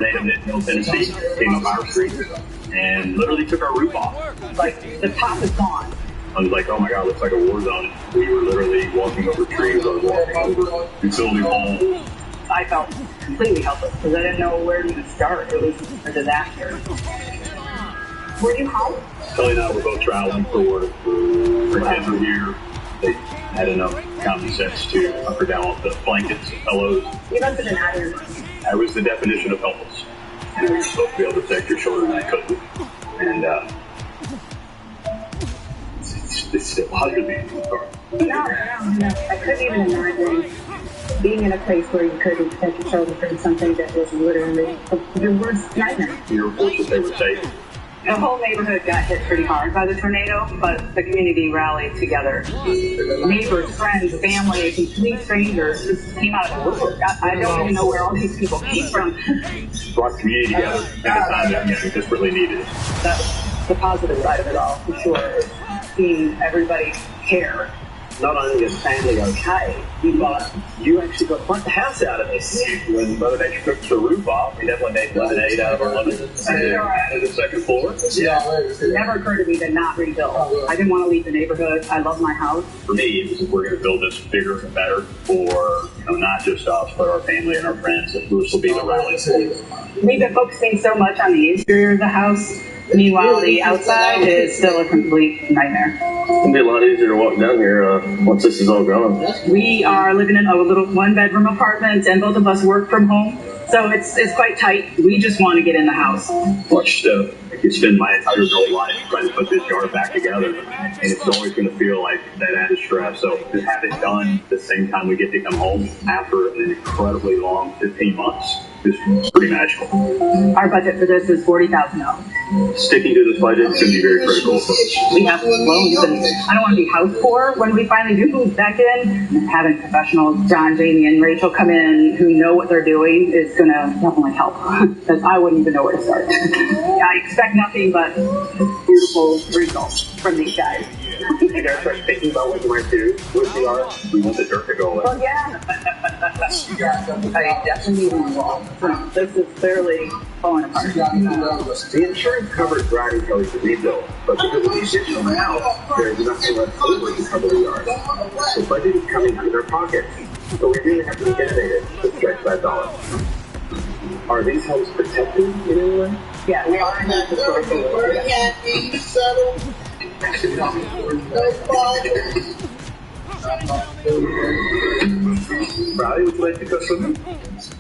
tornado hit Middle Tennessee, came up our street, and literally took our roof off. Like, the top is gone. I was like, oh my God, it looks like a war zone. We were literally walking over trees, I was walking over utility poles. I felt completely helpless because I didn't know where to even start. It was a disaster. Were you home? Kelly and I were both traveling for work. Our kids were here. They had enough common sense to hunker down off the blankets and pillows. You must have been out of your mind. That was the definition of helpless. You know, you're supposed to be able to protect your children, and I couldn't. And it still bothers me. No. I couldn't even imagine being in a place where you couldn't protect your children from something that was literally the worst nightmare. We were fortunate they were safe. The whole neighborhood got hit pretty hard by the tornado, but the community rallied together. Neighbors, friends, family, complete strangers just came out of the woodwork. I don't even know where all these people came from. Brought the community together at the time that we desperately needed it. That's the positive side of it all, for sure. Seeing everybody care. Not only as family okay, but you actually got quite the house out of this. When Mother Nature took the roof off, we definitely made lemonade out of our lemons and added the second floor. Yeah. It never occurred to me to not rebuild. I didn't want to leave the neighborhood. I love my house. For me, it was if we're going to build this bigger and better for not just us, but our family and our friends. This will be the rally. We've been focusing so much on the interior of the house. Meanwhile, the outside is still a complete nightmare. It'll be a lot easier to walk down here once this is all gone. We are living in a little one-bedroom apartment, and both of us work from home, so it's quite tight. We just want to get in the house. Watch stuff. I could spend my entire adult life trying to put this yard back together, and it's always going to feel like that added stress. So to have it done the same time we get to come home after an incredibly long 15 months is pretty magical. Our budget for this is $40,000. Sticking to this budget is going to be very critical. We have loans, and I don't want to be house poor when we finally do move back in. Having professionals, John, Jamie, and Rachel come in who know what they're doing is going to definitely help, because I wouldn't even know where to start. I expect nothing but beautiful results from these guys. You guys start thinking about what you might do with the art? We want the dirt to go away. Well, yeah. I definitely want this is clearly falling apart. The insurance covers Brad Kelly to rebuild, but because of the additional house, there's nothing left over to cover the yard. So budget is coming out of their pockets, but we really have to be innovative to stretch that dollar. Are these homes protected in any way? Yeah, we are in the historical area. Riley, would you like to go swimming?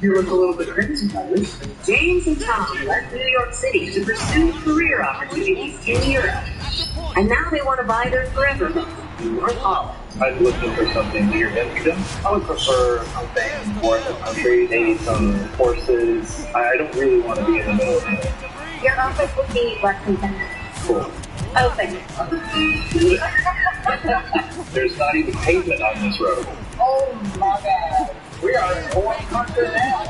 You look a little bit crazy, guys. James and Tom left New York City to pursue career opportunities in Europe. And now they want to buy their forever home in North Holland. I'm looking for something near Amsterdam. I would prefer something more in the country, maybe some horses. I don't really want to be in the middle of it. Your office will be less than 10 minutes. Cool. Open. There's not even pavement on this road. Oh my God. We are in foreign country now.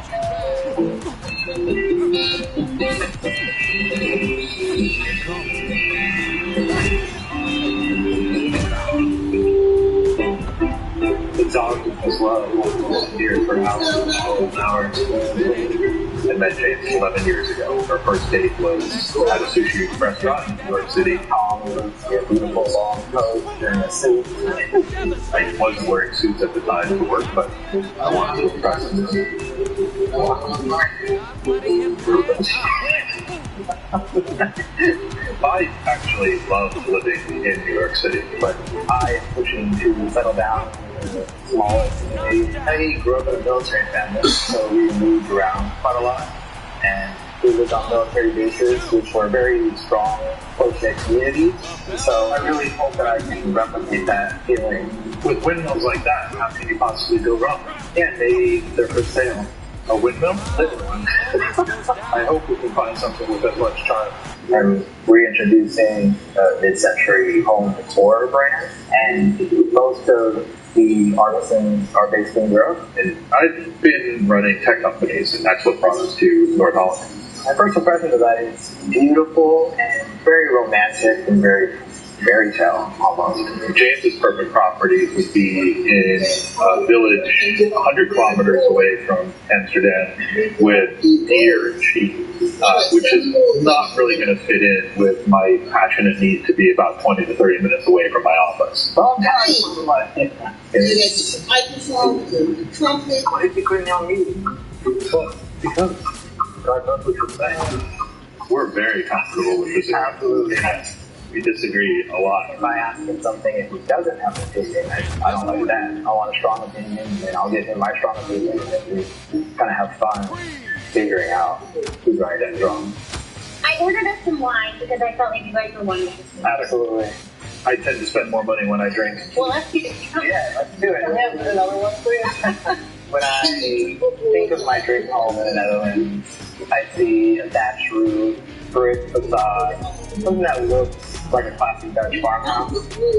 Exhausted as well. Here for an hour. I met James 11 years ago. Our first date was at a sushi restaurant in New York City. Tom was a beautiful long coat and a suit. I wasn't wearing suits at the time to work, but I wanted to impress him. I actually love living in New York City, but I am pushing to settle down in a smaller community. I grew up in a military family, so we moved around quite a lot. And we lived on military bases, which were very strong, close-knit communities. So I really hope that I can replicate that feeling. with windmills like that, how can you possibly go wrong? Yeah, they're for sale. A windmill? I hope we can find something with as much charm. I'm reintroducing a mid-century home decor brand, and most of the artisans are based in Europe. And I've been running tech companies, and that's what brought us to North Holland. My first impression of that is beautiful and very romantic and very fairy tale almost. James's perfect property would be in a village 100 kilometers away from Amsterdam with deer and sheep, which is not really going to fit in with my passionate need to be about 20 to 30 minutes away from my office. Microphone, trumpet. Why did you couldn't on me? Because God knows what you're saying. We're very comfortable with this. Absolutely. We disagree a lot. If I ask him something and he doesn't have an opinion, I don't like that. I want a strong opinion, and I'll give him my strong opinion, and we kind of have fun figuring out who's right and wrong. I ordered us some wine because I felt like you guys were wonderful. Absolutely. I tend to spend more money when I drink. Well, let's do it. Yeah, let's do it. Yeah, another one for you. When I think of my dream home in the Netherlands, I see a thatched roof, brick facade, something that looks like a classic Dutch farmhouse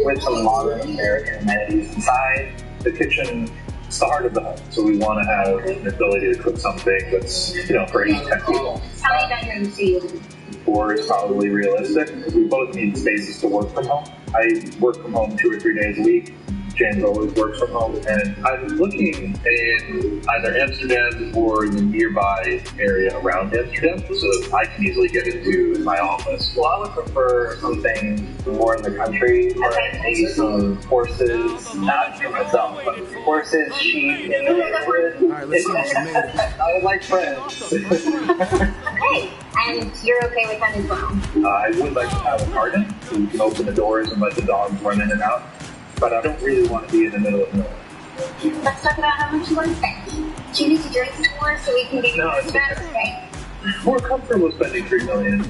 with some modern American amenities inside. The kitchen is the heart of the home, so we want to have the ability to cook something that's, for 8 to 10 people. How many bedrooms do you live in? 4 is probably realistic. We both need spaces to work from home. I work from home 2 or 3 days a week. James always works from home, and I'm looking in either Amsterdam or the nearby area around Amsterdam so that I can easily get into my office. Well, I would prefer something more in the country, or maybe some horses, not for myself, but horses, sheep, in the neighborhood. I would like friends. Okay, and you're okay with that as well? I would like to have a garden so we can open the doors and let the dogs run in and out. But I don't really want to be in the middle of nowhere. Let's talk about how much you want to spend. Do you need to drink some more so we can get you to bed? Okay. We're comfortable spending $3 million.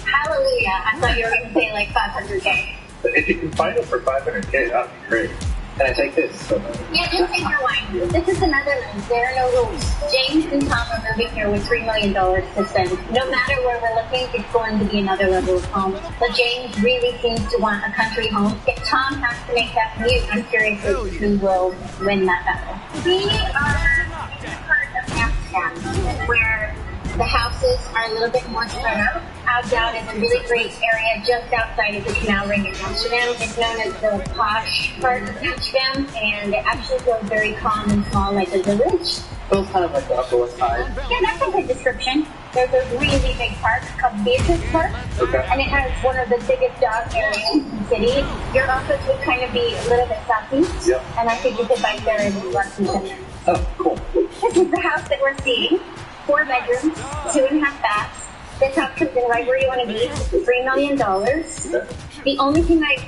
Hallelujah. I thought you were going to say like $500K. If you can find it for $500K, that'd be great. Can I take this? Yeah, just take your wine. This is the Netherlands. There are no rules. James and Tom are moving here with $3 million to spend. No matter where we're looking, it's going to be another level of home. But James really seems to want a country home. If Tom has to make that commute, I'm curious who will win that battle. We are in a part of Amsterdam where the houses are a little bit more spread out. Ouddown is a really great area just outside of the canal ring in Amsterdam. It's known as the posh part of Amsterdam, and it actually feels very calm and small, like a village. Feels kind of like the Upper West Side. Yeah, that's a good description. There's a really big park called Beatrice Park, and it has one of the biggest dog areas in the city. Your office would kind of be a little bit southeast, and I think you could bike there in less than 10 minutes. Oh, cool. This is the house that we're seeing. 4 bedrooms, 2.5 baths. This house comes in right where you want to be. $3 million. The only thing I'm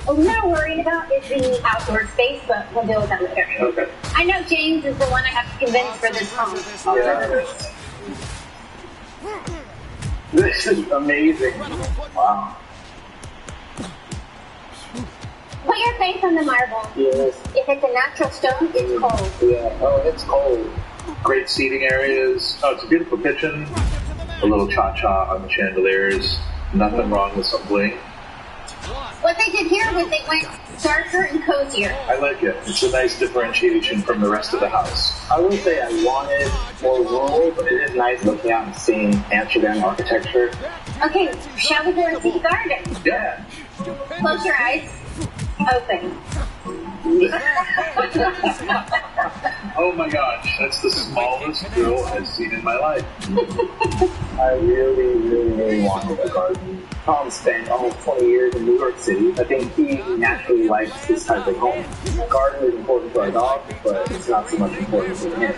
a little worried about is the outdoor space, but we'll deal with that later. Okay. I know James is the one I have to convince for this home. Yeah. This is amazing. Wow. Put your face on the marble. Yes. If it's a natural stone, it's cold. Yeah. Oh, it's cold. Great seating areas. Oh, it's a beautiful kitchen. A little cha-cha on the chandeliers. Nothing wrong with some bling. What they did here was they went darker and cozier. I like it. It's a nice differentiation from the rest of the house. I will say I wanted more rural, but it is nice looking out and seeing Amsterdam architecture. Okay, shall we go and see the garden? Yeah. Close your eyes. Open. Oh my gosh, that's the smallest grill I've seen in my life. I really wanted a garden. Tom spent almost 20 years in New York City. I think he naturally likes this type of home. The garden is important for our dog, but it's not so much important for him.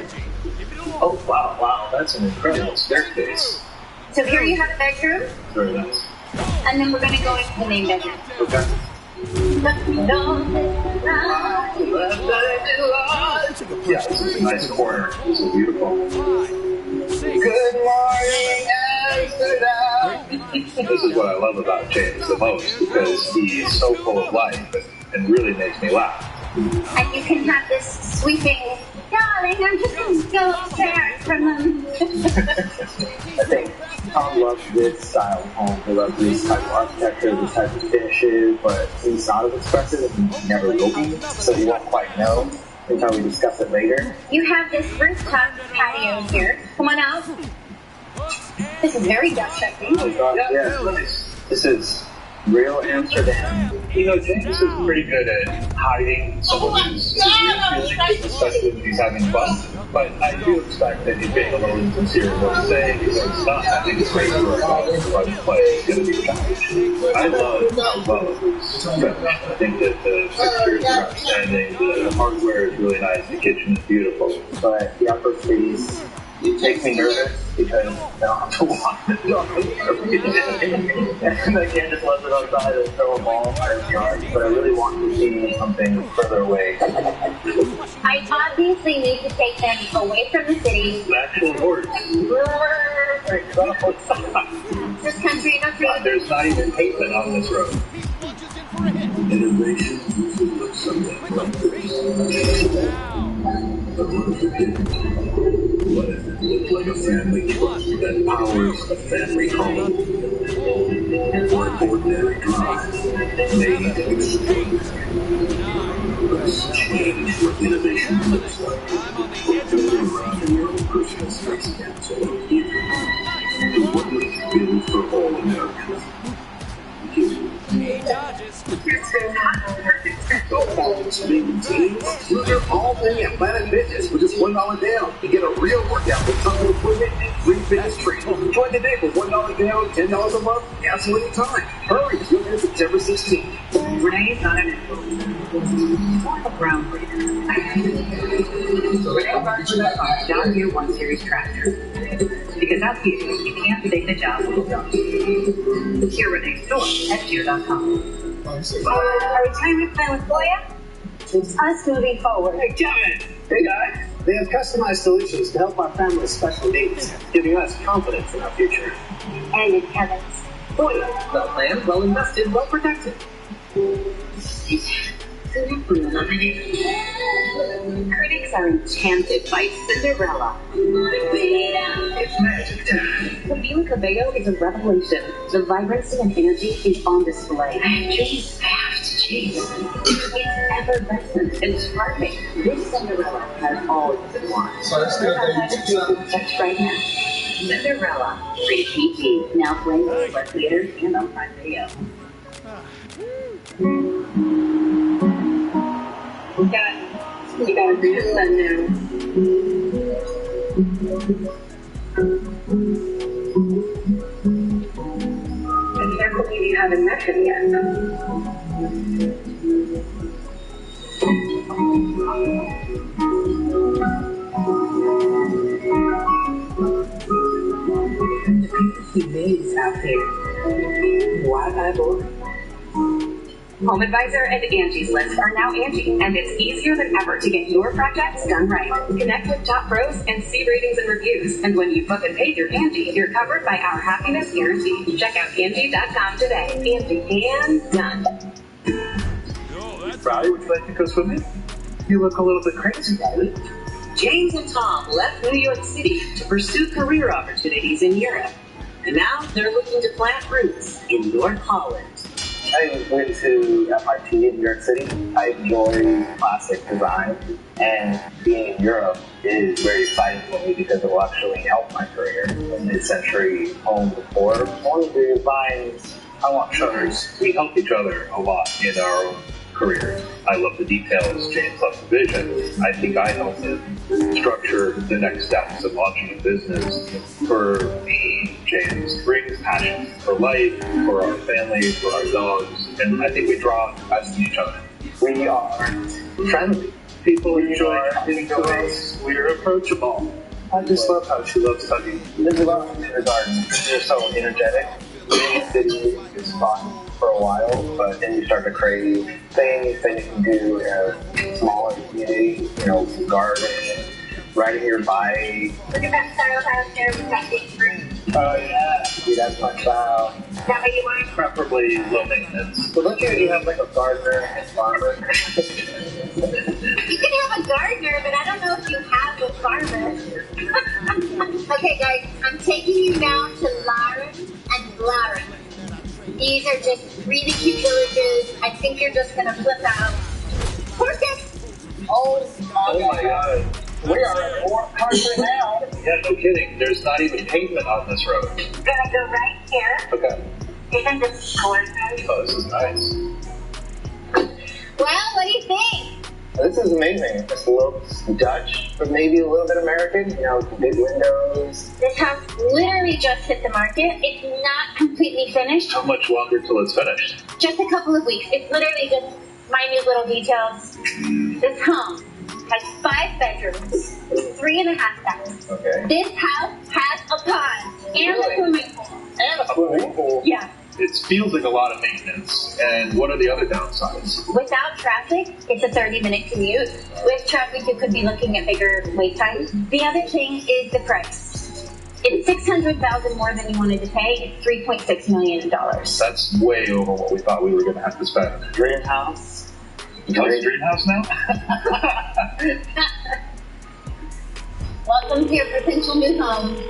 Oh wow, that's an incredible staircase. So here you have a bedroom, Very nice. and then we're going to go into the main bedroom. Okay. Yeah, this is a nice corner. This is beautiful. Good morning, Amsterdam! This is what I love about James the most, because he is so full of life and really makes me laugh. And you can have this sweeping, darling, I'm just going to go upstairs from them. I think Tom loves this style of home. He loves this type of architecture, this type of finishes, but he's not as expressive and he never will be, so he won't quite know until we discuss it later. You have this rooftop patio here. Come on out. This is very Dutch, I think. Oh God, yeah, nice. This is real Amsterdam. You know, James is pretty good at hiding some of his real feelings, especially when he's having fun. But I do expect that he's being a little insincere in what he's saying. He's not having his face for a play is going to be a challenge. I love Spanish. I think that the textures are outstanding, the hardware is really nice, the kitchen is beautiful. But the upper space, it makes me nervous because I don't have to walk the dog every day. And I can't just let it outside and throw a ball in my yard. But I really want to see something further away. I obviously need to take them away from the city. The actual horse. This country enough for you? There's not even pavement on this road. Innovation usually looks something like this. But what if it didn't? What if it looked like a family trust that powers a family home? One ordinary drive made extraordinary. Let's change what innovation looks like. Building around your own personal space capsule. To what is built for all Americans. You're all in at Planet Fitness with just $1 down. You get a real workout with tons of equipment and free fitness training. Join today for $1 down, $10 a month, cancel anytime. Hurry, you'll get September 16th. Renee's not an influencer. More of a groundbreaker. Renee works with a John Deere 1 Series tractor. Because that's you can't take the job well done. Hear Renee's store at Deere.com. Our retirement plan with Goya? It's us moving forward. Hey, Kevin! Hey, guys. They have customized solutions to help our family's special needs, giving us confidence in our future. And in Kevin's. Goya, well planned, well invested, well protected. Critics are enchanted by Cinderella. It's magic time. Camila Cabello is a revelation. The vibrancy and energy is on display. James fast, James. It's effervescent and charming. This Cinderella has all you could want. So let's do it. Touch right now. Cinderella, rated PG, now playing at theaters and on Prime Video. You gotta read it now. I can't believe you haven't met him yet. The pieces he made is out there. Why I bought Home Advisor and Angie's List are now Angie, and it's easier than ever to get your projects done right. Connect with top pros and see ratings and reviews. And when you book and pay through Angie, you're covered by our happiness guarantee. Check out Angie.com today. Angie, and done. Riley, would you like to go swimming? You look a little bit crazy, Riley. James and Tom left New York City to pursue career opportunities in Europe. And now they're looking to plant roots in North Holland. I went to MIT in New York City. I enjoy classic design, and being in Europe is very exciting for me because it will actually help my career. Mid-century home decor. One of the designs I want shutters. We help each other a lot in our own careers. I love the details, James loves the vision. I think I help him structure the next steps of launching a business. For me, James brings passion for life, for our family, for our dogs, and I think we draw best in each other. We are friendly. People enjoy talking to us. We're approachable. I just love how she loves Tuggy. There's a lot of kindergarten. They're so energetic. Being in the city is fun for a while, but then you start to crave things that you can do in a smaller community, garden, riding your bike. Look at that style house there with that big fruit. Oh yeah, see, that's my style. Is that what you want? Preferably low maintenance. But don't you have like a gardener and farmer? You can have a gardener, but I don't know if you have a farmer. Okay, guys, I'm taking you now to Laren and Blaren. These are just really cute villages. I think you're just gonna flip out. Horses! Oh my god. We are in war country now. Yeah, no kidding. There's not even pavement on this road. Gonna go right here. Okay. Isn't this gorgeous? Oh, this is nice. Well, what do you think? This is amazing. This looks Dutch, but maybe a little bit American. You know, big windows. This house literally just hit the market. It's not completely finished. How much longer till it's finished? Just a couple of weeks. It's literally just minute little details. This home has 5 bedrooms, 3.5 baths. Okay. This house has a pond and a swimming pool. And a swimming pool. Yeah. It feels like a lot of maintenance. And what are the other downsides? Without traffic, it's a 30-minute commute. With traffic, you could be looking at bigger wait times. The other thing is the price. It's $600,000 more than you wanted to pay. It's $3.6 million. That's way over what we thought we were going to have to spend. Dream house. Oh, it's a dream house now? Welcome to your potential new home.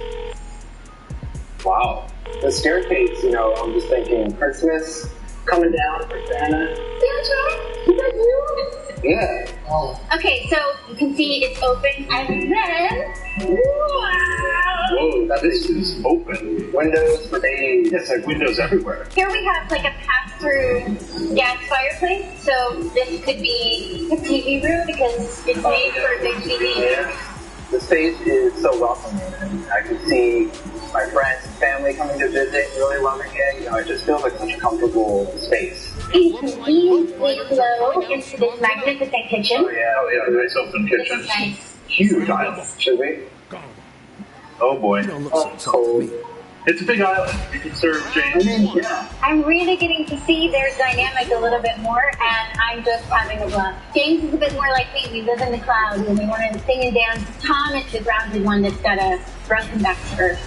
Wow. The staircase, you know, I'm just thinking Christmas coming down for Santa. That's right. Is that you? Yeah. Oh. Okay, so you can see it's open, and then wow! Whoa, this is open. Windows for days. Yes, like windows everywhere. Here we have like a pass-through gas fireplace. So this could be a TV room because it's made for a big TV. Yeah. The space is so welcoming, and I can see my friends and family coming to visit, really loving it. You know, it just feels like such a comfortable space. You can easily flow into this magnificent kitchen. Oh yeah, nice open This kitchen. is nice. Huge island. Should we? Oh boy. Oh, cold. It's a big island. You can serve James. Yeah. I'm really getting to see their dynamic a little bit more, and I'm just having a blast. James is a bit more like me. We live in the clouds, and we want to sing and dance. Tom is the grounded one that's got to broken back to earth.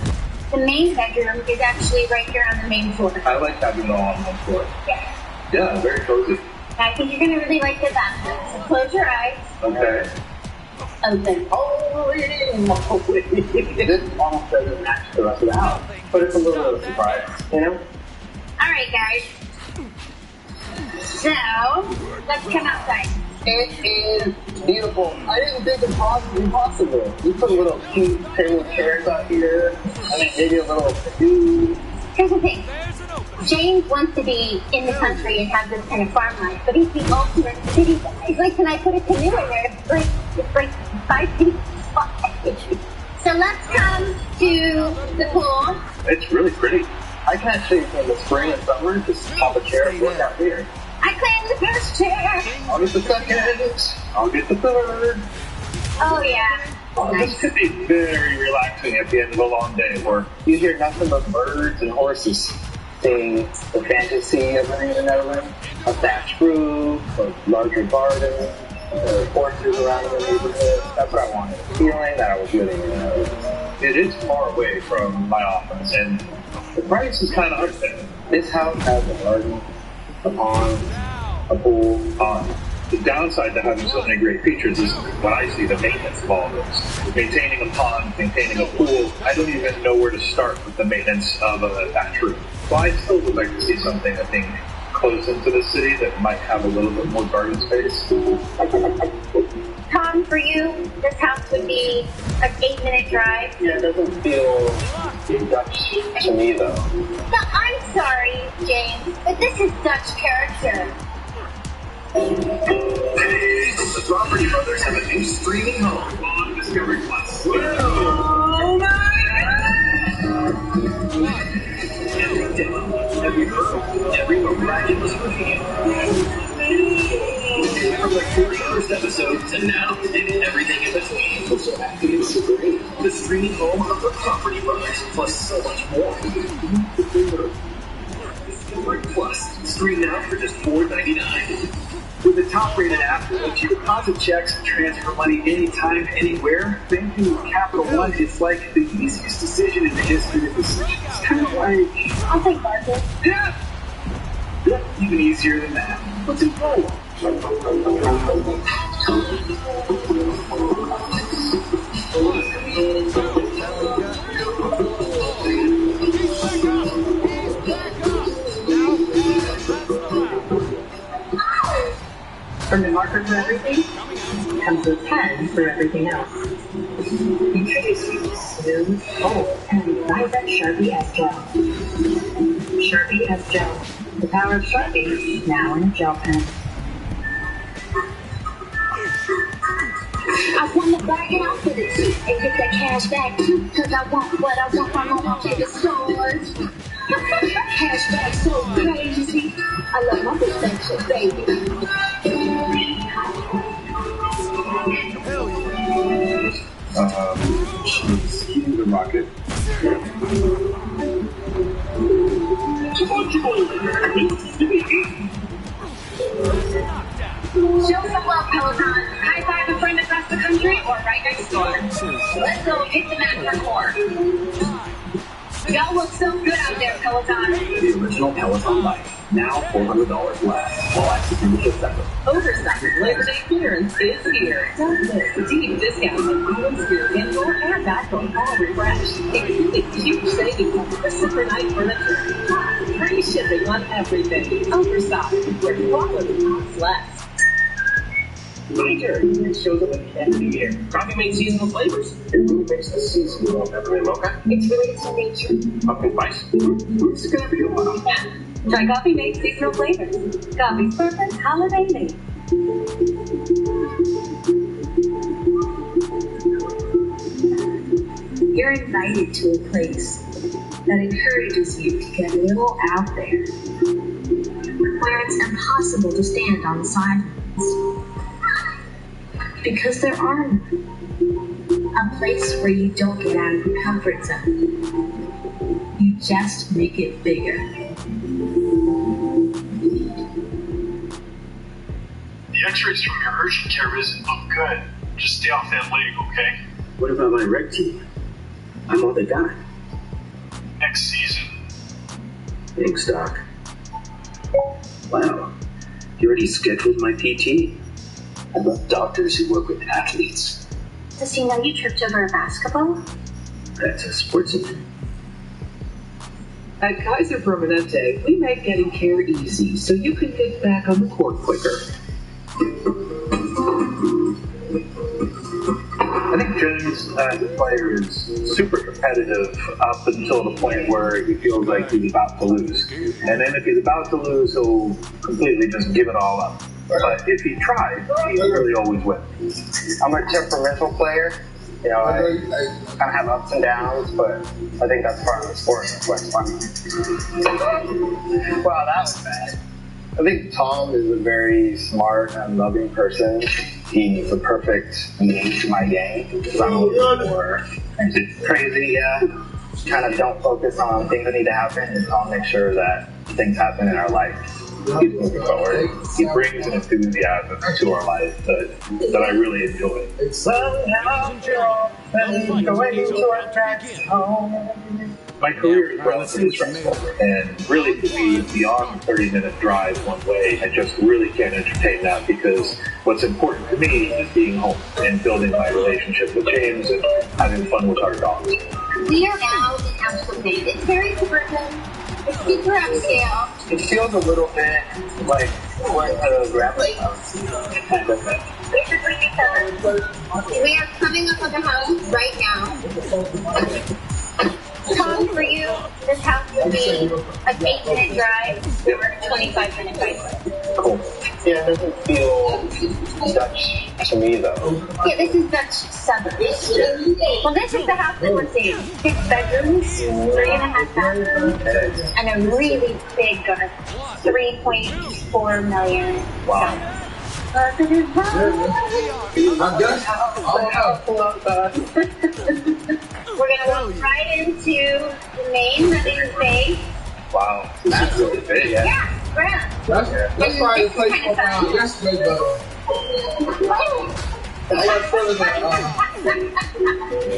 The main bedroom is actually right here on the main floor. I like having it all on one floor. Yeah. Yeah, very cozy. I think you're going to really like the bathroom. So close your eyes. Okay. Open. Holy moly. This almost doesn't match the rest of the house, but it's a little bit of a surprise, you know? All right, guys. So, let's come outside. It is beautiful. I didn't think it was possible. You put a little cute table chairs out here. I mean, maybe a little food. Here's the thing. James wants to be in the country and have this kind of farm life, but he's the ultimate city guy. He's like, can I put a canoe in there? It's like 5 feet wide. So let's come to the pool. It's really pretty. I can actually, in the spring and summer, just pop a chair and work out here. I claim the first chair. I'll get the second. I'll get the third. Oh, yeah. This could be very relaxing at the end of a long day at work. You hear nothing but birds and horses sing the fantasy of living in the Netherlands. A thatched roof, a larger garden, horses around in the neighborhood. That's what I wanted. Feeling that I was living in the Netherlands. It is far away from my office, and the price is kind of up there. This house has a garden, a pond, a pool. The downside to having so many great features is when I see the maintenance of all of this. Maintaining a pond, maintaining a pool, I don't even know where to start with the maintenance of a thatch roof. So I still would like to see something, I think, close into the city that might have a little bit more garden space. Tom, for you, this house would be an 8-minute drive. Yeah, it doesn't feel Dutch to me, though. No, I'm sorry, James, but this is Dutch character. The Property Brothers have a new streaming home on Discovery Plus. Oh Every demo, every hurdle, every miraculous reveal. From the 41st episodes and now and everything in between. It's so happy and so great. The streaming home of the Property Brothers, plus so much more. Discovery Plus, stream now for just $4.99. With the top-rated app that lets you deposit checks and transfer money anytime, anywhere, banking with Capital One is like the easiest decision in the history of decisions. It's kind of like... I'll take Barclays. Yeah, even easier than that. What's in gold? From the marker for everything comes the pen for everything else. Smooth, bold, and vibrant Sharpie S Gel. Sharpie S Gel. The power of Sharpie now in a gel pen. I want to bag it out for this and get that cash back too, cause I want what I want from all my favorite stores. Cash back so crazy. I love my potential, baby. Excuse the rocket. Show some love, Peloton. High five a friend across the country or right next door. Let's go hit the mat for more. Y'all look so good out there, Peloton. The original Peloton bike, now $400 less, while access to December. Oversized Labor Day clearance is here. Don't miss the deep discounts on Island Spirit Indoor and Backbone All Refresh, including huge savings on Christopher Night furniture. Plus, free shipping on everything. Oversized, where quality costs less. Major. It shows up at the end of the year. Coffee makes seasonal flavors. It really makes the seasonal peppermint mocha. It's related to nature. Pumpkin spice. It's gonna be a while. Try Coffee Mate seasonal flavors. Coffee's perfect holiday mate. You're invited to a place that encourages you to get a little out there, where it's impossible to stand on the sidelines. Because there are none. A place where you don't get out of your comfort zone. You just make it bigger. The x-rays from your urgent care visit look good. Just stay off that leg, okay? What about my rec team? I'm all they got. Next season. Thanks, Doc. Wow, you already scheduled my PT? I love doctors who work with athletes. Does he know you tripped over a basketball? That's a sports event. At Kaiser Permanente, we make getting care easy so you can get back on the court quicker. I think James, as a player, is super competitive up until the point where he feels like he's about to lose. And then if he's about to lose, he'll completely just give it all up. But if he tries, he really always wins. I'm a temperamental player. You know, I kind of have ups and downs, but I think that's part of the sport. That's why it's fun. Wow, that was bad. I think Tom is a very smart and loving person. He's the perfect yin to my yang. I'm a little more crazy, kind of don't focus on things that need to happen, and Tom makes sure that things happen in our life. He's moving forward. He brings an enthusiasm to our life that I really enjoy. My career is relatively stressful, and really for me, beyond 30-minute drive one way, I just really can't entertain that because what's important to me is being home and building my relationship with James and having fun with our dogs. We are now in Amsterdam. It's very suburban. It's super upscale. It feels a little bit like we're at a grandma's house. Basically, we are coming up with a house right now. Tom, for you, this house would be an 8-minute drive or a 25-minute drive. Cool. Yeah, it doesn't feel Dutch to me, though. Yeah, this is Dutch suburbs. Well, this is the house that we're seeing. 6 bedrooms, 3.5 bathrooms, and a really big garden. 3.4 million. Wow. We're going to walk right into the main living space. Wow, that's really big. Yeah, grand. That's why the place was yesterday, though. I went further than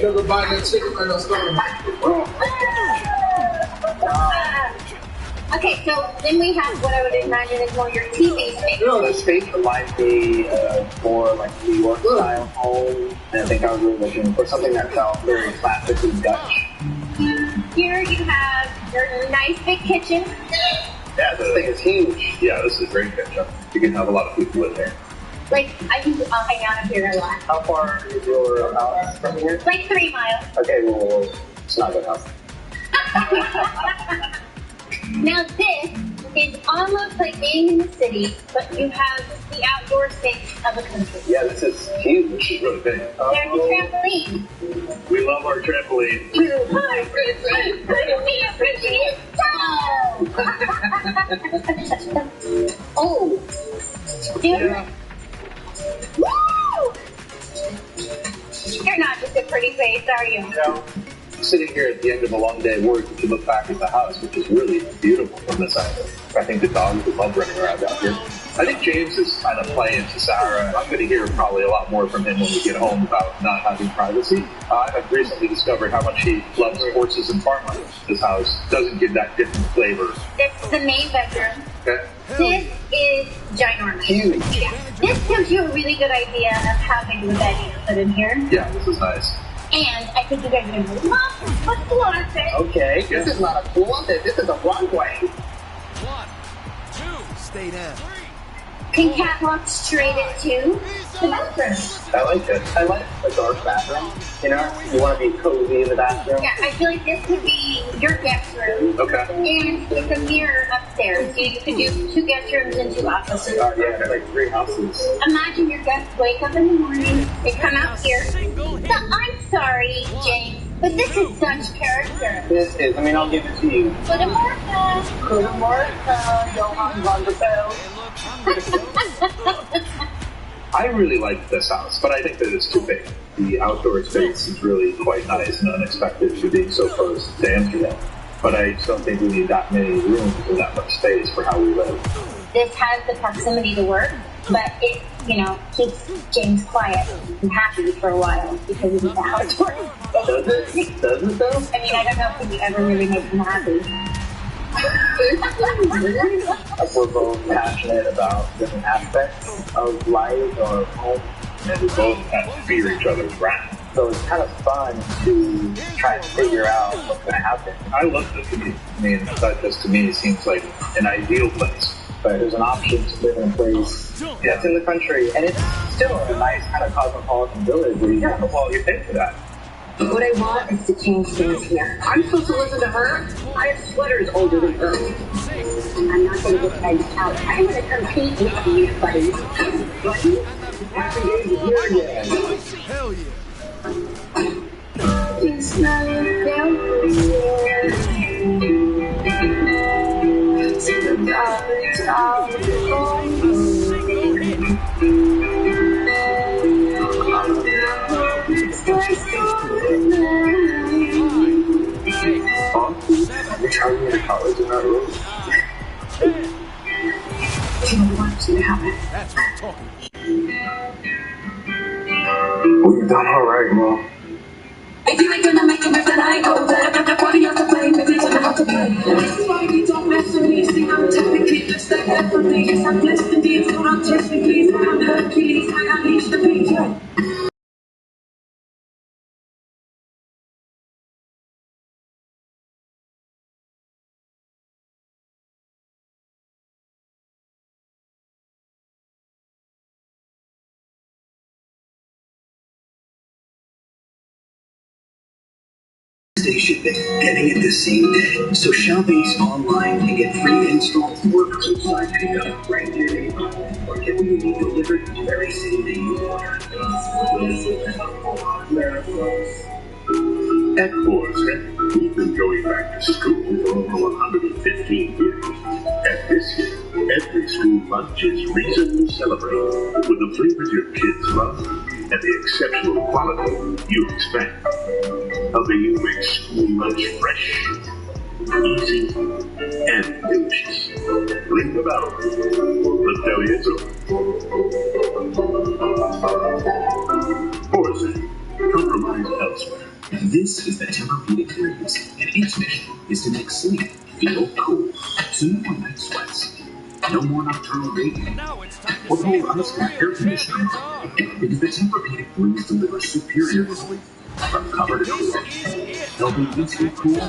sugar buying that chicken right on store. Okay, so then we have what I would imagine is more your TV space. You know, the space reminds me more like New York style home, and I think I was really looking for something that felt very classically Dutch. Here you have your nice big kitchen. Yeah, this thing is huge. Yeah, this is a great kitchen. You can have a lot of people in there. Like, I'll hang out up here a lot. How far is your house from here? Like 3 miles. Okay, well, it's not good enough. Now this is almost like being in the city, but you have the the outdoor space of the country. Yeah, this is huge. Which is really big. There's a trampoline. We love our trampoline. Oh, dude. Yeah. Woo! You're not just a pretty face, are you? No. Sitting here at the end of a long day of work, you can look back at the house, which is really beautiful from this angle. I think the dogs would love running around out here. I think James is kind of playing to Sarah. I'm going to hear probably a lot more from him when we get home about not having privacy. I have recently discovered how much he loves horses and farmland. This house doesn't give that different flavor. This is the main bedroom. Okay. This is ginormous. Huge. Yeah. This gives you a really good idea of how big of a bed you can put in here. Yeah, this is nice. And I think you guys are going to be Mom, what's the water fit? Okay, this is not a closet, this is a runway. 1, 2, stay down. Can catwalk straight into the bathroom. I like it. I like the dark bathroom. You know, you want to be cozy in the bathroom. Yeah, I feel like this could be your guest room. Okay. And with a mirror upstairs. So you could do 2 guest rooms and 2 offices. Yeah, like 3 houses. Imagine your guests wake up in the morning, they come out here. So I'm sorry, James, but this is such character. This is, I mean, I'll give it to you. Good Martha. Good Martha, Johann van der Velde. I really like this house, but I think that it's too big. The outdoor space is really quite nice and unexpected for being so close to Amsterdam. But I just don't think we need that many rooms or that much space for how we live. This has the proximity to work, but it, keeps James quiet and happy for a while because of the outdoor. Does it? Does it though? I mean, I don't know if we ever really make him happy. We're both passionate about different aspects of life or home, And we both kind of fear each other's wrath. so it's kind of fun to try and figure out what's going to happen. I love the community. I mean, that just to me seems like an ideal place. But there's an option to live in a place that's in the country, and it's still a nice kind of cosmopolitan village where you can, well, you pay for that. What I want is to change things here. I'm supposed to listen to her? I have sweaters older than her. I'm not going to get edged out. I'm going to compete with you, buddy. Buddy? Happy days is here again. Hell yeah. You smell it down here. To the knowledge of the You're trying to get to college in that room? what's going to happen? That's what I'm talking Well, you've done all right, Mom. If you ain't gonna make it, then I go there. Got that body out to play, maybe it's how to play. Baby, don't mess with me. See, I'm technically just like that for me. Yes, I'm blessed indeed. So don't test me, please. I'm Hercules. I unleash the beast. Station getting it the same day. So shop Ace online and get free install or curbside pickup right in your neighborhood. Or get what you need delivered the very same day you order. At Forrester, we've been going back to school for over 115 years. And this year, every school lunch is reason to celebrate with the flavors your kids love and the exceptional quality you expect. Helping you make school lunch fresh, easy, and delicious. Ring the bell. The deli is open. Forrester, compromise elsewhere. This is the Tempur-Pedic Breeze, and its mission is to make sleep feel cool. So no more night sweats, no more nocturnal radiant, or cold ice pack air conditioner. Because the Tempur-Pedic Breeze delivers superior sleep from cover to core, helping you stay cool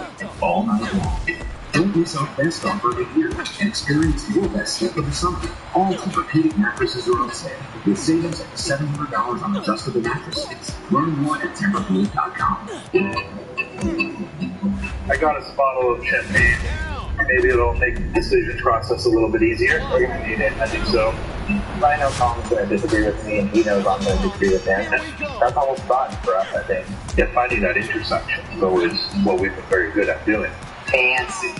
all night long. Don't miss our best offer of the year and experience your best sleep of the summer. All Tempur-Pedic mattresses are on sale with savings of $700 on adjustable mattresses. Learn more at Tempur-Pedic.com. I got us a bottle of champagne. Maybe it'll make the decision process a little bit easier. We're going to need it, I think so. I know Tom's going to disagree with me, and he knows I'm going to disagree with him. That's almost fun for us, I think. Yeah, finding that intersection is always what we've been very good at doing. Fancy.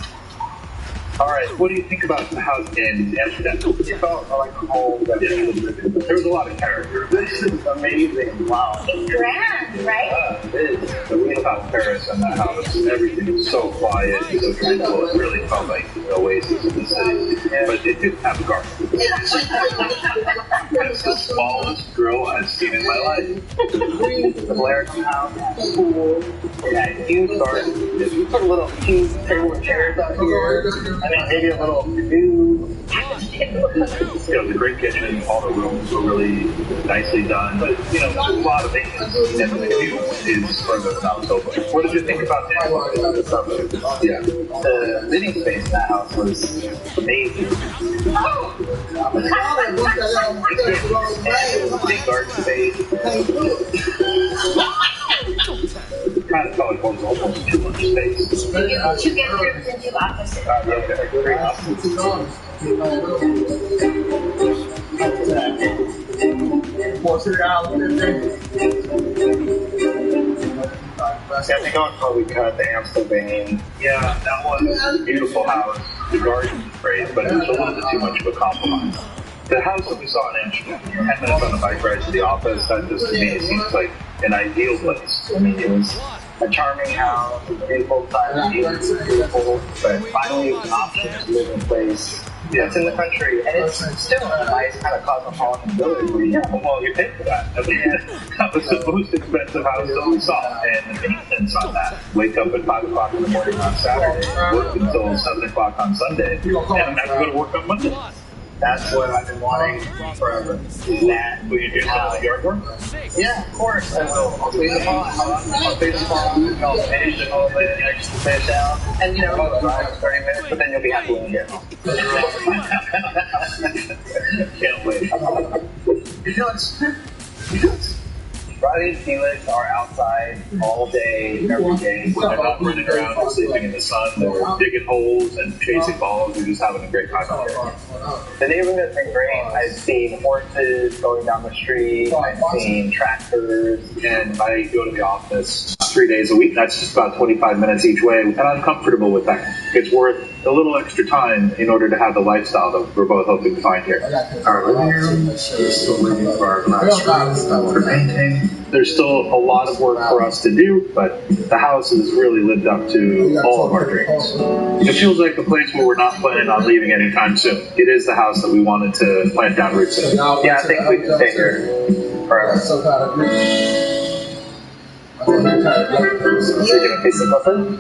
All right, what do you think about the house in Amsterdam? It felt like home. There was a lot of character. This is amazing. Wow. It's grand, right? It is. The wheelhouse Paris and that house, everything was so quiet, so tranquil. It really felt like an oasis in the city. But it didn't have a garden. It's the smallest grill I've seen in my life. The Blair house has a pool. It had a huge garden. If you put a little huge table and chairs out here, I mean, maybe a little canoe. You know, the great kitchen, all the rooms were really nicely done, but, you know, there's a lot of maintenance. And the view is further than I was hoping. What did you think about the suburbs? Yeah. The living space in that house was amazing. And big garden space. Kind of felt like one was almost too much space. Two bedrooms and two offices. Great offices. Yeah, I think I'll probably cut the Amsterdam. Yeah, that was a beautiful house. The garden was great, but it was a little bit too much of a compromise. The house that we saw in Amsterdam, 10 minutes on the bike ride to the office, that just to me seems like an ideal place. I mean, it was a charming house, a beautiful side, beautiful, but finally it was an option to live in a place that's in the country, and it's still a nice kind of cosmopolitan village. Yeah, well, you paid for that. I mean, that was the most expensive house that we saw, and the maintenance on that. Wake up at 5 o'clock in the morning on Saturday, work until 7 o'clock on Sunday, and I'm have to go to work on Monday. That's what I've been wanting forever. That. Will you do some of the yard work? Yeah, of course I will. I'll clean the pond. I'll clean the pond. I'll finish it all the way to the next fish out. And you know, it'll drive 30 minutes, but then you'll be happy when you get home. Can't wait. Because Riley and Felix are outside all day, every day. When they're not running around and sleeping in the sun, they're digging holes and chasing balls. They're just having a great time out there. The neighborhood's been great. I've seen horses going down the street. I've seen tractors. And I go to the office 3 days a week. That's just about 25 minutes each way. And I'm comfortable with that. It's worth a little extra time in order to have the lifestyle that we're both hoping to find here. Our living room is still waiting for our glass room for painting. There's still a lot of work for us to do, but the house has really lived up to all of our dreams. It feels like a place where we're not planning on leaving anytime soon. It is the house that we wanted to plant down roots in. Yeah, I think we can stay here forever. You're going to taste something?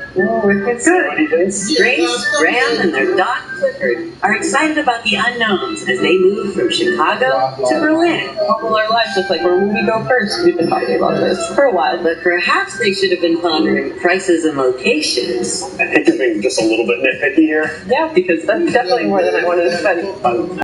It's good. Grace, Graham, and their dog Clifford are excited about the unknowns as they move from Chicago to Berlin. What will our lives look like? Where will we go first? We've been talking about this for a while. But perhaps they should have been pondering prices and locations. I think you're being just a little bit nitpicky here. Yeah, because that's definitely more than I wanted to spend.